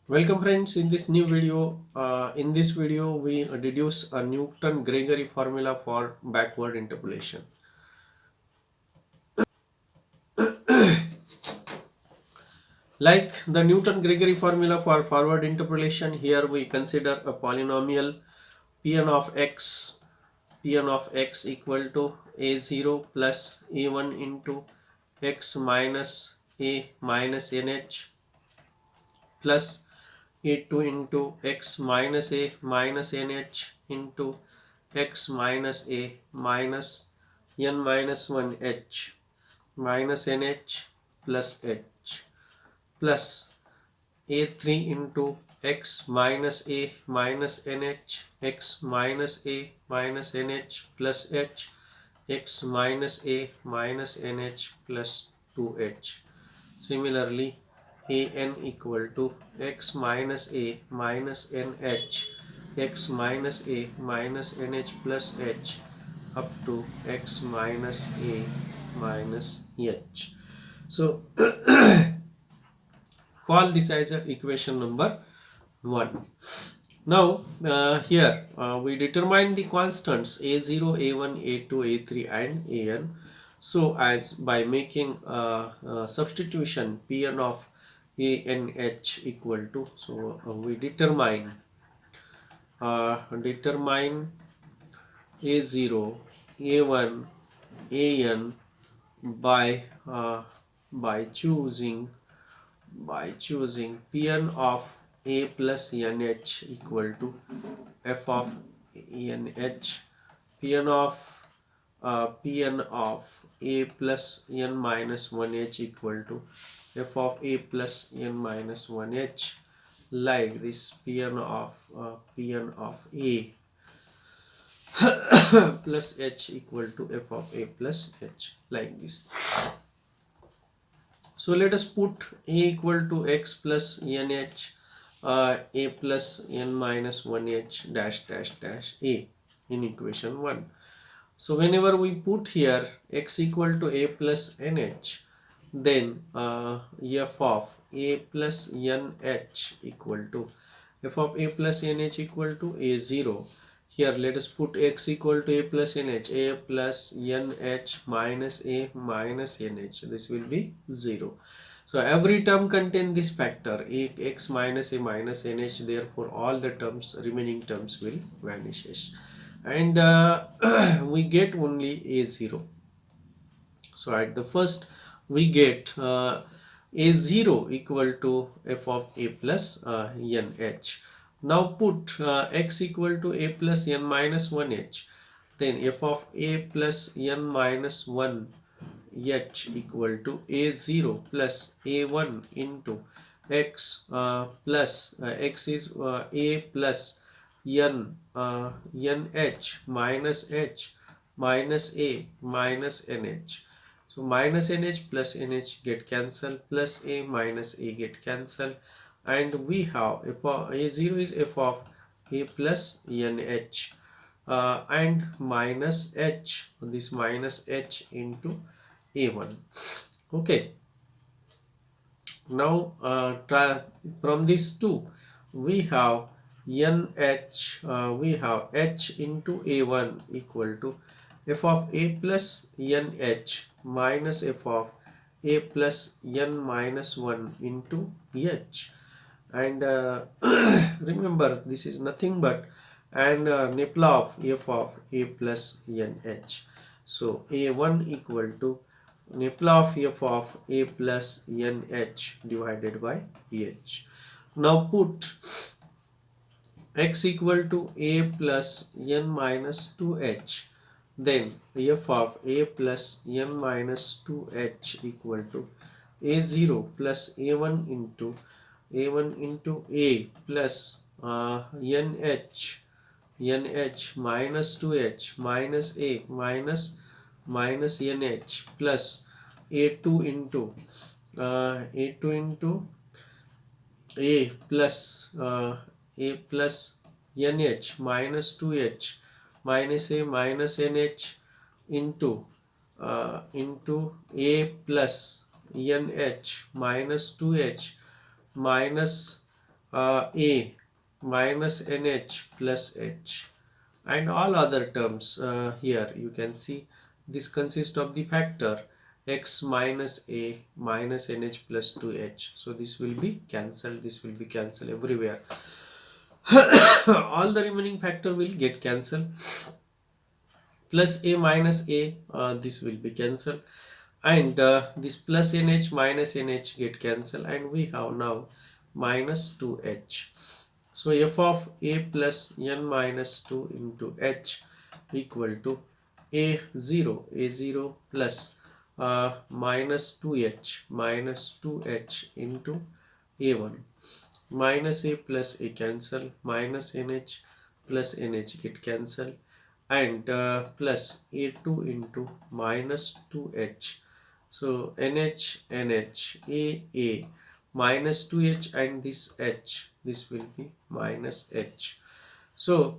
Welcome friends, in this new video. In this video we deduce a Newton-Gregory formula for backward interpolation. Like the Newton-Gregory formula for forward interpolation, here we consider a polynomial Pn of x equal to a0 plus a1 into x minus a minus nh plus a2 into x minus a minus nh into x minus a minus n minus 1 h minus nh plus h plus a3 into x minus a minus nh x minus a minus nh plus h x minus a minus nh plus 2h. Similarly, an equal to x minus a minus nh x minus a minus nh plus h up to x minus a minus h. So call this as equation number 1. Now here we determine the constants a0, a1, a2, a3 and an. So as by making substitution Pn of a n h equal to, so we determine a0, a1, an by choosing Pn of a plus nh equal to f of nh, Pn of a plus n minus 1h equal to f of a plus n minus 1h, like this. Pn of a plus h equal to f of a plus h, like this. So let us put a equal to x plus nh a plus n minus 1h dash dash dash a in equation 1. So whenever we put here x equal to a plus nh, then f of a plus nh equal to f of a plus nh equal to a0. Here let us put x equal to a plus nh, a plus nh minus a minus nh. This will be 0. So every term contain this factor a, x minus a minus nh. Therefore all the terms, remaining terms, will vanish, and we get only a0. So at the first we get a0 equal to f of a plus nh. Now put x equal to a plus n minus 1h, then f of a plus n minus 1 h equal to a0 plus a1 into x plus x is a plus n nh minus h minus a minus nh. So minus nh plus nh get cancelled, plus a minus a get cancelled, and we have f of a0 is f of a plus nh and minus h, this minus h into a1. Okay, now from these two we have we have h into a1 equal to f of a plus nh minus f of a plus n minus 1 into h, and remember this is nothing but and nipple of f of a plus nh. So a1 equal to nipple of f of a plus nh divided by h. Now put x equal to a plus n minus 2h, then f of a plus n minus 2h equal to a0 plus a1 into a plus nh minus 2h minus a minus nh plus a2 into a plus nh minus 2h minus a minus nh into a plus nh minus 2h minus a minus nh plus h, and all other terms here you can see this consists of the factor x minus a minus nh plus 2h. So this will be cancelled, this will be cancelled everywhere. All the remaining factor will get cancelled. Plus a minus a, this will be cancelled, and this plus nh minus nh get cancelled, and we have now minus 2h. So f of a plus n minus 2 into h equal to a0 plus minus 2h into a1 minus a plus a cancel, minus nh plus nh get cancelled, and plus a2 into minus 2h. So nh a minus 2h, and this h, this will be minus h. So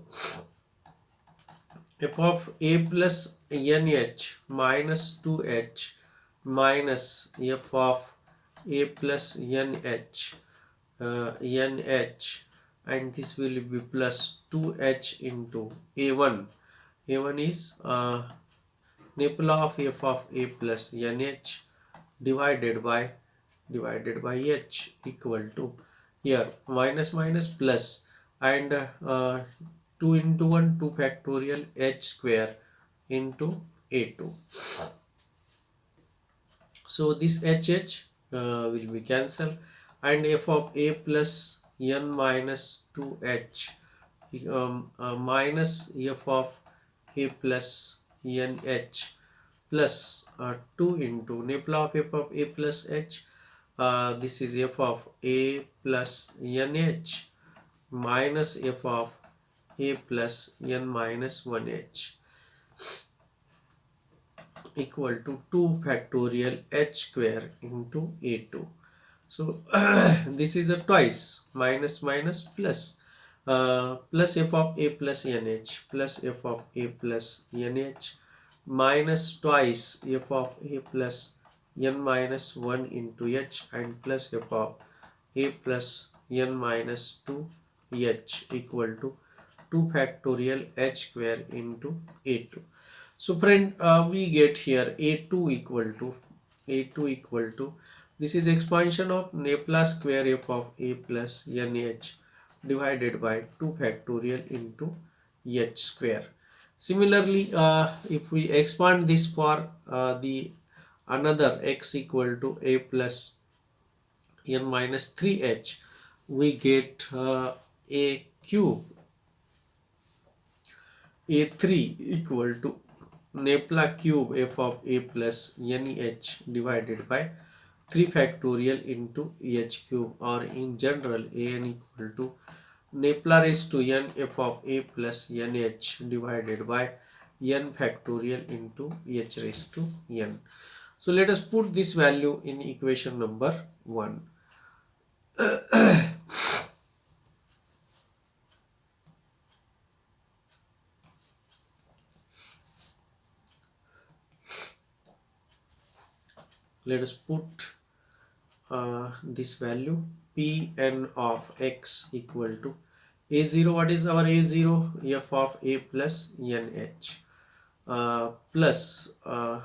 f of a plus nh minus 2h minus f of a plus nh nh, and this will be plus 2h into a1. a1 is nabla of f of a plus nh divided by h equal to, here minus minus plus, and 2 into 1 2 factorial h square into a2. So this h will be cancelled, and f of a plus n minus 2h minus f of a plus nh plus 2 into nabla of f of a plus h, this is f of a plus nh minus f of a plus n minus 1h equal to 2 factorial h square into a2. So this is a twice minus minus plus, plus f of a plus nh plus f of a plus nh minus twice f of a plus n minus 1 into h, and plus f of a plus n minus 2 h equal to 2 factorial h square into a2. So friend, we get here a2 equal to this is expansion of nabla square f of a plus nh divided by 2 factorial into h square. Similarly, if we expand this for the another x equal to a plus n minus 3h, we get a cube a3 equal to nabla cube f of a plus nh divided by 3 factorial into h cube, or in general an equal to nabla raised to n f of a plus nh divided by n factorial into h raised to n. So let us put this value in equation number 1. Let us put this value Pn of x equal to a0. What is our a0? F of a plus nh plus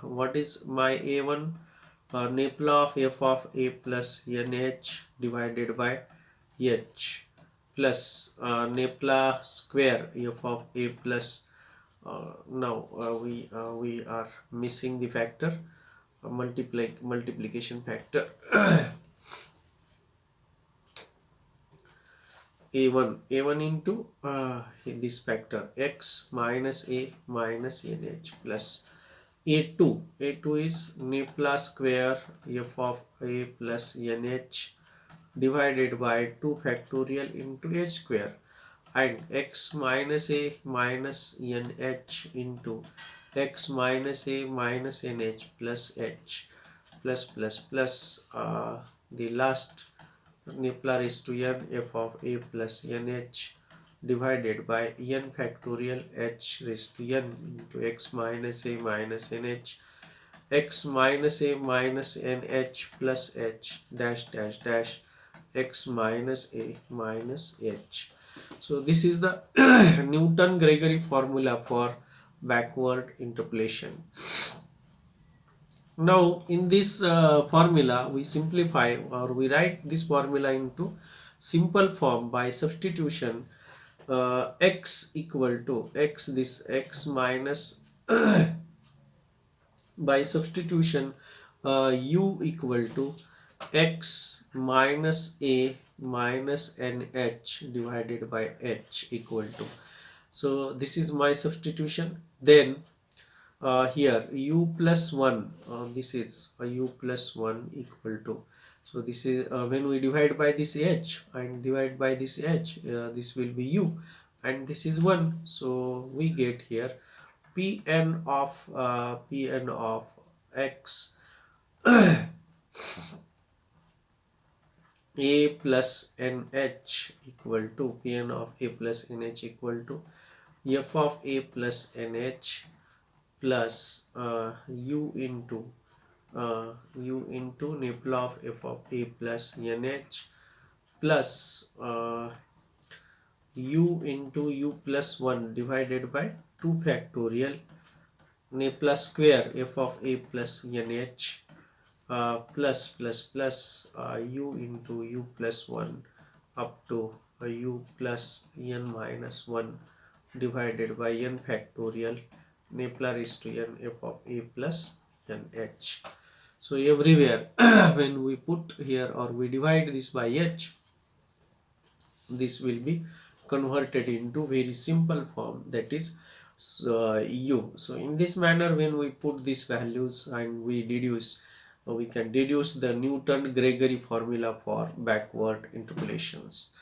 what is my a1? Nabla of f of a plus nh divided by h plus nabla square f of a plus, now we are missing the factor, multiplication factor a1 into this factor x minus a minus nh plus a2 is nabla square f of a plus nh divided by 2 factorial into h square, and x minus a minus nh into x minus a minus nh plus h plus the last nabla raised to n f of a plus nh divided by n factorial h raised to n into x minus a minus nh x minus a minus nh plus h dash dash dash x minus a minus h. So this is the Newton-Gregory formula for backward interpolation. Now in this formula we simplify, or we write this formula into simple form by substitution. X equal to x, this x minus by substitution u equal to x minus a minus nh divided by h equal to. So this is my substitution. Then here u plus 1, this is u plus 1 equal to, so this is when we divide by this h and divide by this h, this will be u, and this is 1, so we get here Pn of x a plus nh equal to Pn of a plus nh equal to f of a plus nh plus u into nipple of f of a plus nh plus u into u plus 1 divided by 2 factorial nipple square f of a plus nh plus u into u plus 1 up to u plus n minus 1 divided by n factorial nipple raised to n f of a plus nh. So everywhere when we put here or we divide this by h, this will be converted into very simple form, that is u. So in this manner, when we put these values and we deduce, we can deduce the Newton-Gregory formula for backward interpolations.